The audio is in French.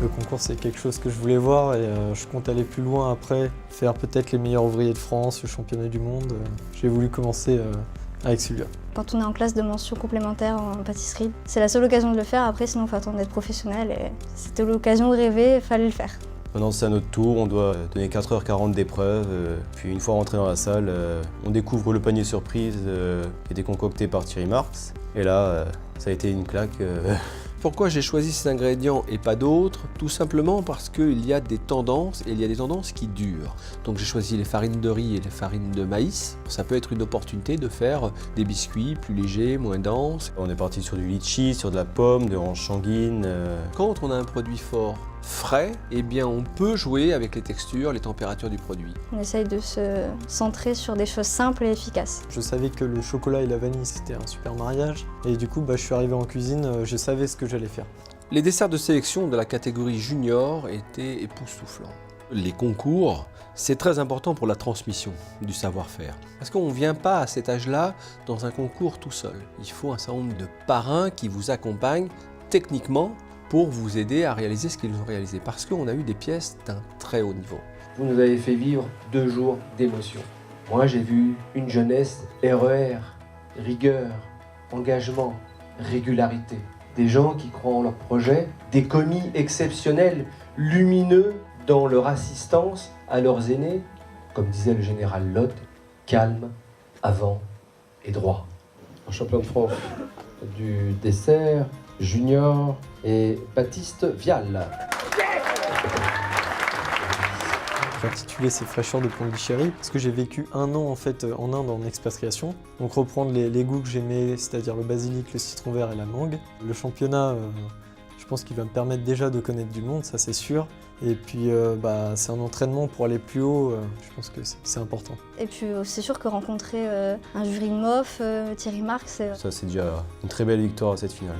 Le concours, c'est quelque chose que je voulais voir et je compte aller plus loin après, faire peut-être les meilleurs ouvriers de France, le championnat du monde. J'ai voulu commencer avec celui-là. Quand on est en classe de mention complémentaire en pâtisserie, c'est la seule occasion de le faire, après sinon il faut attendre d'être professionnel et c'était l'occasion de rêver, il fallait le faire. Maintenant c'est à notre tour, on doit donner 4h40 d'épreuve, puis une fois rentré dans la salle, on découvre le panier surprise qui était concocté par Thierry Marx. Et là, ça a été une claque. Pourquoi j'ai choisi ces ingrédients et pas d'autres? Tout simplement parce qu'il y a des tendances et il y a des tendances qui durent. Donc j'ai choisi les farines de riz et les farines de maïs. Ça peut être une opportunité de faire des biscuits plus légers, moins denses. On est parti sur du litchi, sur de la pomme, de l'orange sanguine. Quand on a un produit fort, frais, eh bien on peut jouer avec les textures, les températures du produit. On essaye de se centrer sur des choses simples et efficaces. Je savais que le chocolat et la vanille, c'était un super mariage. Et du coup, je suis arrivé en cuisine, je savais ce que j'allais faire. Les desserts de sélection de la catégorie junior étaient époustouflants. Les concours, c'est très important pour la transmission du savoir-faire. Parce qu'on ne vient pas à cet âge-là dans un concours tout seul. Il faut un certain nombre de parrains qui vous accompagnent techniquement pour vous aider à réaliser ce qu'ils ont réalisé. Parce qu'on a eu des pièces d'un très haut niveau. Vous nous avez fait vivre 2 jours d'émotion. Moi, j'ai vu une jeunesse RER, rigueur, engagement, régularité. Des gens qui croient en leur projet, des commis exceptionnels, lumineux dans leur assistance à leurs aînés. Comme disait le général Lott, calme, avant et droit. Un champion de France du dessert, junior et Baptiste Vial. J'ai intitulé ces fraîcheurs de Pondichéry parce que j'ai vécu 1 an en fait en Inde en expatriation. Donc reprendre les goûts que j'aimais, c'est-à-dire le basilic, le citron vert et la mangue. Le championnat, je pense qu'il va me permettre déjà de connaître du monde, ça c'est sûr. Et puis c'est un entraînement pour aller plus haut, je pense que c'est important. Et puis c'est sûr que rencontrer un jury MOF, Thierry Marx, Ça c'est déjà une très belle victoire à cette finale.